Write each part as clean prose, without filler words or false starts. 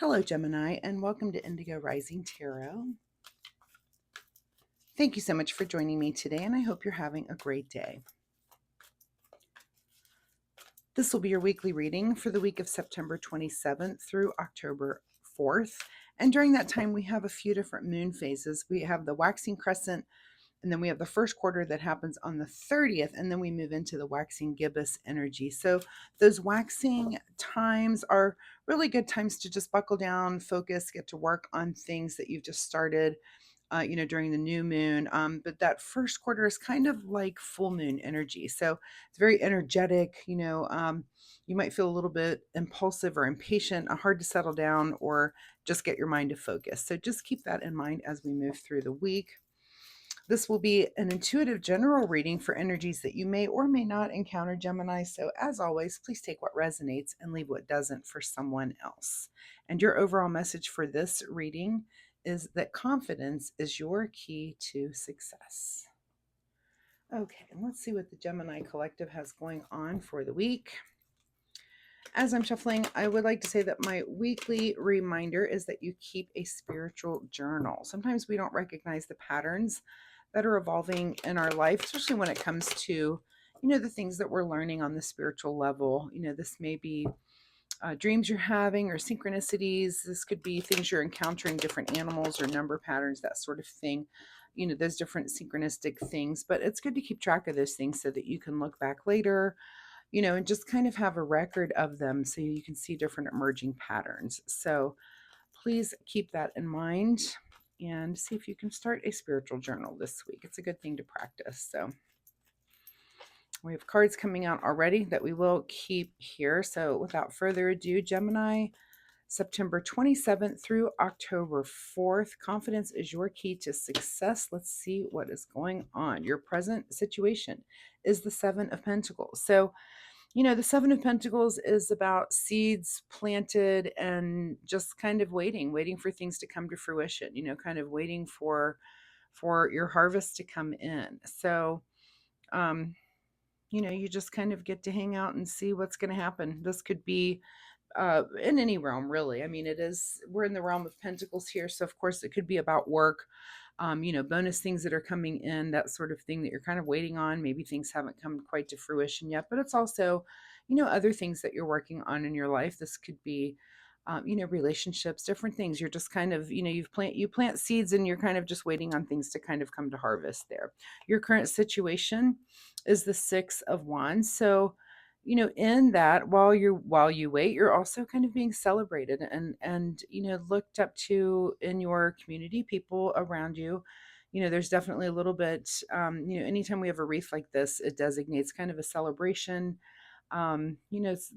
Hello, Gemini, and welcome to Indigo Rising Tarot. Thank you so much for joining me today, and I hope you're having a great day. This will be your weekly reading for the week of September 27th through October 4th. And during that time, we have a few different moon phases. We have the waxing crescent, and then we have the first quarter that happens on the 30th, and then we move into the waxing gibbous energy. So those waxing times are really good times to just buckle down, focus, get to work on things that you've just started, during the new moon. But that first quarter is kind of like full moon energy. So it's very energetic. You might feel a little bit impulsive or impatient, hard to settle down or just get your mind to focus. So just keep that in mind as we move through the week. This will be an intuitive general reading for energies that you may or may not encounter, Gemini. So, as always, please take what resonates and leave what doesn't for someone else. And your overall message for this reading is that confidence is your key to success. Okay, and let's see what the Gemini Collective has going on for the week. As I'm shuffling, I would like to say that my weekly reminder is that you keep a spiritual journal. Sometimes we don't recognize the patterns that are evolving in our life, especially when it comes to, the things that we're learning on the spiritual level. This may be dreams you're having or synchronicities. This could be things you're encountering, different animals or number patterns, that sort of thing. Those different synchronistic things. But it's good to keep track of those things so that you can look back later, and just kind of have a record of them so you can see different emerging patterns. So please keep that in mind and see if you can start a spiritual journal this week. It's a good thing to practice. So we have cards coming out already that we will keep here. So without further ado, Gemini, September 27th through October 4th. Confidence is your key to success. Let's see what is going on. Your present situation is the Seven of Pentacles. So, the Seven of Pentacles is about seeds planted and just kind of waiting for things to come to fruition, kind of waiting for your harvest to come in. So, you just kind of get to hang out and see what's going to happen. This could be in any realm, really. I mean, we're in the realm of Pentacles here. So of course it could be about work, bonus things that are coming in, that sort of thing that you're kind of waiting on. Maybe things haven't come quite to fruition yet, but it's also, other things that you're working on in your life. This could be, relationships, different things. You're just kind of, you plant seeds and you're kind of just waiting on things to kind of come to harvest there. Your current situation is the Six of Wands. So, in that, while you wait, you're also kind of being celebrated and looked up to in your community, people around you. There's definitely a little bit, anytime we have a wreath like this, it designates kind of a celebration. It's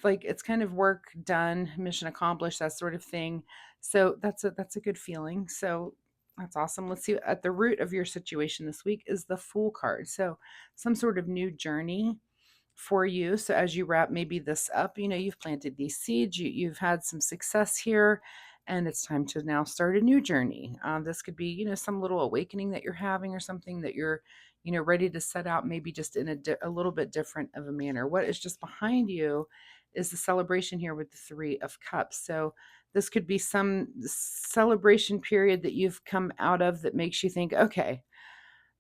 like it's kind of work done, mission accomplished, that sort of thing. So that's a good feeling. So that's awesome. Let's see, at the root of your situation this week is the Fool card. So some sort of new journey for you. So as you wrap maybe this up, you've planted these seeds, you've had some success here, and it's time to now start a new journey. This could be, some little awakening that you're having or something that you're, ready to set out, maybe just in a little bit different of a manner. What is just behind you is the celebration here with the Three of Cups. So this could be some celebration period that you've come out of that makes you think, okay,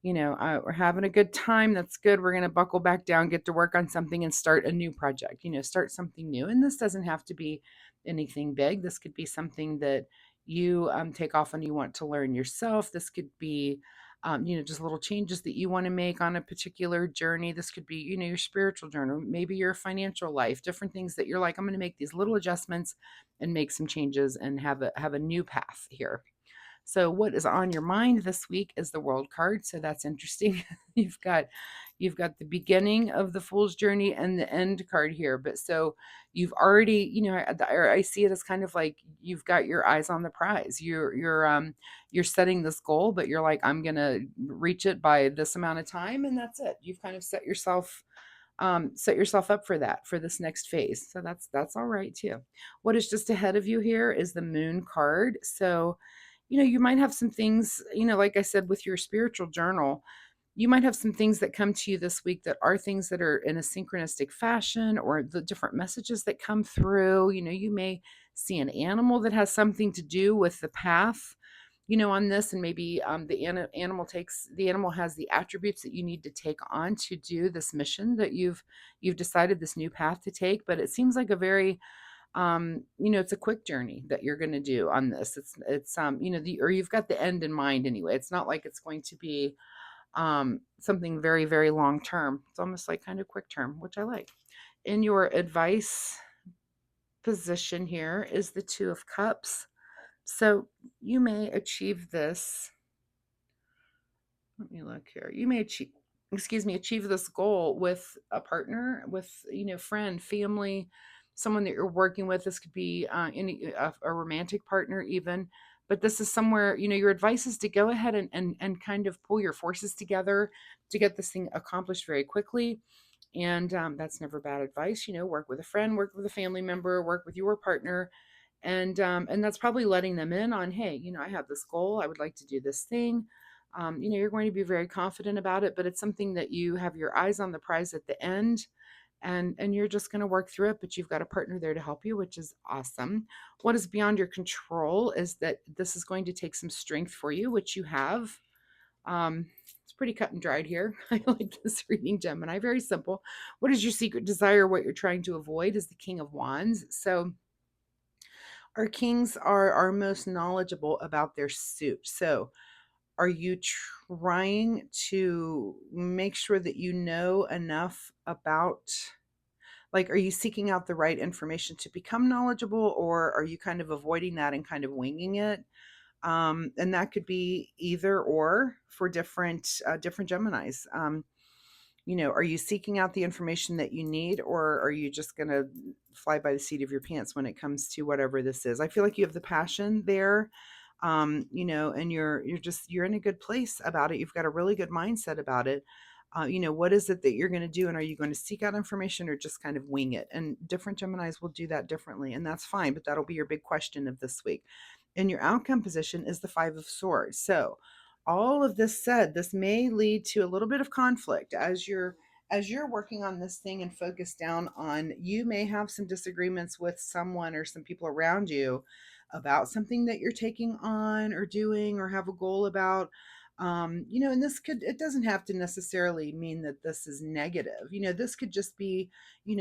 we're having a good time. That's good. We're going to buckle back down, get to work on something and start a new project, start something new. And this doesn't have to be anything big. This could be something that you take off and you want to learn yourself. This could be, just little changes that you want to make on a particular journey. This could be, your spiritual journey, maybe your financial life, different things that you're like, I'm going to make these little adjustments and make some changes and have a new path here. So what is on your mind this week is the World card. So that's interesting. you've got the beginning of the Fool's journey and the end card here. But so you've already, I see it as kind of like you've got your eyes on the prize. You're setting this goal, but you're like, I'm gonna reach it by this amount of time, and that's it. You've kind of set yourself up for that, for this next phase. So that's all right too. What is just ahead of you here is the Moon card. So you might have some things, like I said, with your spiritual journal, you might have some things that come to you this week that are things that are in a synchronistic fashion, or the different messages that come through. You may see an animal that has something to do with the path, on this, and maybe the animal has the attributes that you need to take on to do this mission that you've decided this new path to take. But it seems like a very it's a quick journey that you're going to do on this. Or you've got the end in mind anyway. It's not like it's going to be something very, very long term. It's almost like kind of quick term, which I like. In your advice position here is the Two of Cups. So you may achieve this. Let me look here. You may achieve this goal with a partner, with, friend, family, someone that you're working with. This could be a romantic partner even. But this is somewhere, your advice is to go ahead and kind of pull your forces together to get this thing accomplished very quickly. And that's never bad advice. Work with a friend, work with a family member, work with your partner, and that's probably letting them in on, hey, I have this goal. I would like to do this thing. You're going to be very confident about it, but it's something that you have your eyes on the prize at the end, and you're just going to work through it. But you've got a partner there to help you, which is awesome. What is beyond your control is that this is going to take some strength for you, which you have. It's pretty cut and dried here. I like this reading, Gemini. Very simple. What is your secret desire? What you're trying to avoid is the King of Wands. So our kings are most knowledgeable about their suit. So are you trying to make sure that you know enough about, like, are you seeking out the right information to become knowledgeable, or are you kind of avoiding that and kind of winging it? And that could be either or for different Geminis. Are you seeking out the information that you need, or are you just going to fly by the seat of your pants when it comes to whatever this is? I feel like you have the passion there, and you're in a good place about it. You've got a really good mindset about it. What is it that you're going to do, and are you going to seek out information or just kind of wing it? And different Geminis will do that differently, and that's fine. But that'll be your big question of this week. And your outcome position is the Five of Swords. So all of this said, this may lead to a little bit of conflict as you're working on this thing and focus down on, you may have some disagreements with someone or some people around you about something that you're taking on or doing or have a goal about. And it doesn't have to necessarily mean that this is negative. This could just be,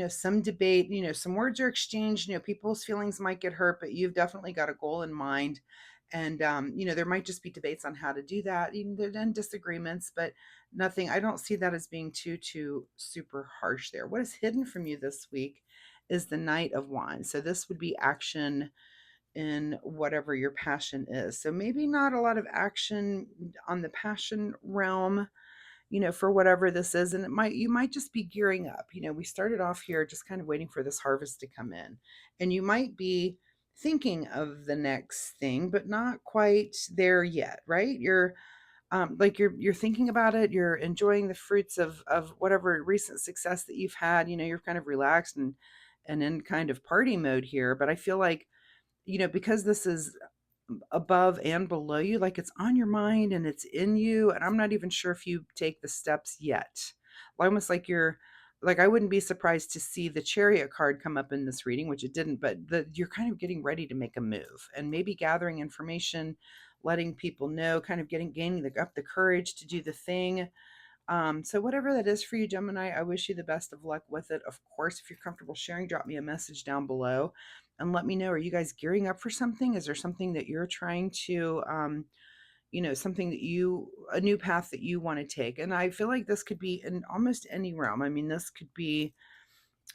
some debate, some words are exchanged, people's feelings might get hurt, but you've definitely got a goal in mind. And, there might just be debates on how to do that, even then disagreements, but nothing. I don't see that as being too super harsh there. What is hidden from you this week is the Knight of Wands. So this would be action in whatever your passion is. So maybe not a lot of action on the passion realm, for whatever this is. And you might just be gearing up. We started off here just kind of waiting for this harvest to come in. And you might be thinking of the next thing, but not quite there yet, right? You're thinking about it, you're enjoying the fruits of whatever recent success that you've had. You're kind of relaxed and in kind of party mode here. But I feel like, because this is above and below you, like it's on your mind and it's in you, and I'm not even sure if you take the steps yet. Almost like I wouldn't be surprised to see the Chariot card come up in this reading, which it didn't, but you're kind of getting ready to make a move and maybe gathering information, letting people know, kind of gaining up the courage to do the thing. So whatever that is for you, Gemini, I wish you the best of luck with it. Of course, if you're comfortable sharing, drop me a message down below and let me know. Are you guys gearing up for something? Is there something that you're trying to, something a new path that you want to take? And I feel like this could be in almost any realm. I mean, this could be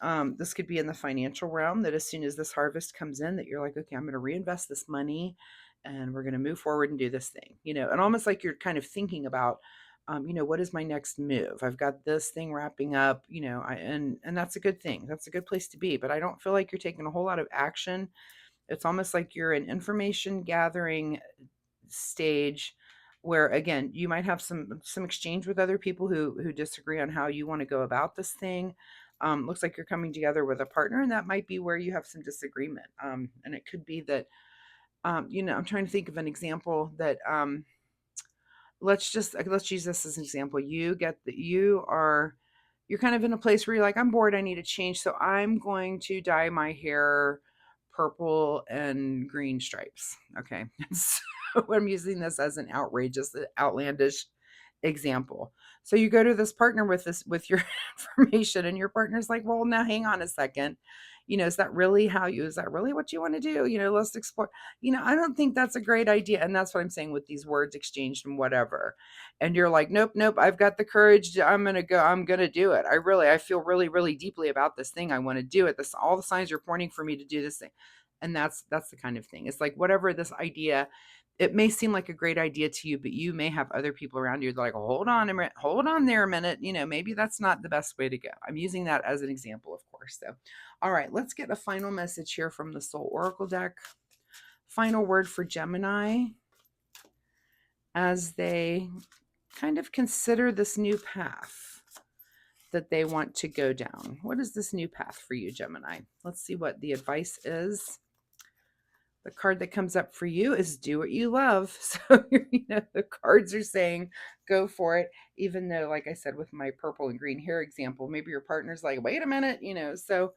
in the financial realm, that as soon as this harvest comes in, that you're like, okay, I'm going to reinvest this money and we're going to move forward and do this thing, and almost like you're kind of thinking about, what is my next move? I've got this thing wrapping up, and that's a good thing. That's a good place to be, but I don't feel like you're taking a whole lot of action. It's almost like you're in information gathering stage where, again, you might have some exchange with other people who disagree on how you want to go about this thing. Looks like you're coming together with a partner, and that might be where you have some disagreement. And it could be that, I'm trying to think of an example that, let's use this as an example. You're kind of in a place where you're like, I'm bored, I need a change, so I'm going to dye my hair purple and green stripes. Okay. So I'm using this as an outrageous, outlandish example. So you go to this partner with your information, and your partner's like, well, now hang on a second. Is that really what you want to do? Let's explore. I don't think that's a great idea. And that's what I'm saying with these words exchanged and whatever. And you're like, nope, nope, I've got the courage. I'm going to do it. I feel really, really deeply about this thing. I want to do it. All the signs are pointing for me to do this thing. And that's the kind of thing. It's like, whatever this idea, it may seem like a great idea to you, but you may have other people around you that are like, hold on a minute, hold on there a minute. Maybe that's not the best way to go. I'm using that as an example, of course. So, all right, let's get a final message here from the Soul Oracle deck. Final word for Gemini as they kind of consider this new path that they want to go down. What is this new path for you, Gemini? Let's see what the advice is. The card that comes up for you is do what you love. So, the cards are saying go for it, even though, like I said, with my purple and green hair example, maybe your partner's like, wait a minute, so,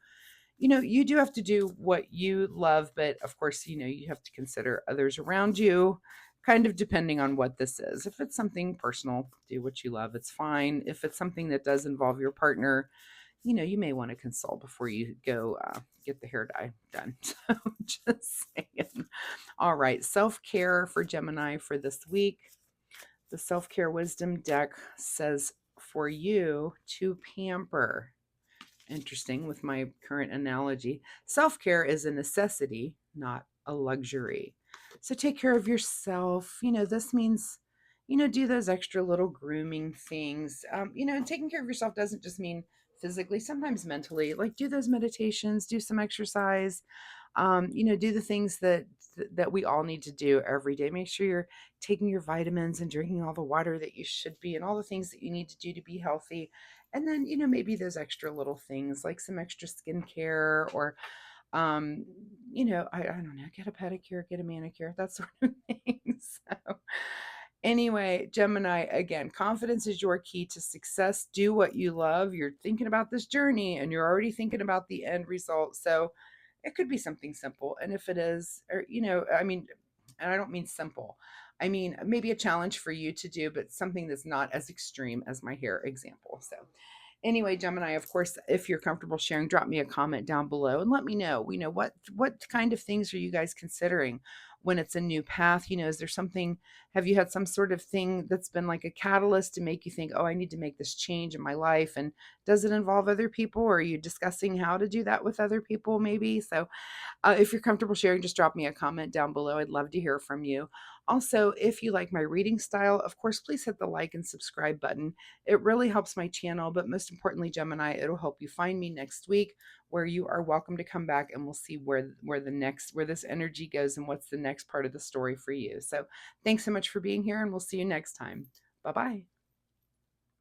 you do have to do what you love, but of course, you have to consider others around you, kind of depending on what this is. If it's something personal, do what you love, it's fine. If it's something that does involve your partner, you may want to consult before you go get the hair dye done. So just saying. All right, self-care for Gemini for this week. The self-care wisdom deck says for you to pamper. Interesting with my current analogy. Self-care is a necessity, not a luxury. So take care of yourself. This means, do those extra little grooming things. And taking care of yourself doesn't just mean physically, sometimes mentally, like do those meditations, do some exercise, do the things that we all need to do every day. Make sure you're taking your vitamins and drinking all the water that you should be, and all the things that you need to do to be healthy. And then, maybe those extra little things like some extra skincare, or I don't know, get a pedicure, get a manicure, that sort of thing. So anyway, Gemini, again, confidence is your key to success. Do what you love. You're thinking about this journey and you're already thinking about the end result. So it could be something simple. And if it is, or, and I don't mean simple, I mean maybe a challenge for you to do, but something that's not as extreme as my hair example. So anyway, Gemini, of course, if you're comfortable sharing, drop me a comment down below and let me know, what kind of things are you guys considering when it's a new path? Is there something, have you had some sort of thing that's been like a catalyst to make you think, oh, I need to make this change in my life? And does it involve other people? Or are you discussing how to do that with other people maybe? So if you're comfortable sharing, just drop me a comment down below. I'd love to hear from you. Also, if you like my reading style, of course, please hit the like and subscribe button. It really helps my channel, but most importantly, Gemini, it'll help you find me next week, where you are welcome to come back and we'll see where this energy goes and what's the next part of the story for you. So thanks so much for being here, and we'll see you next time. Bye-bye.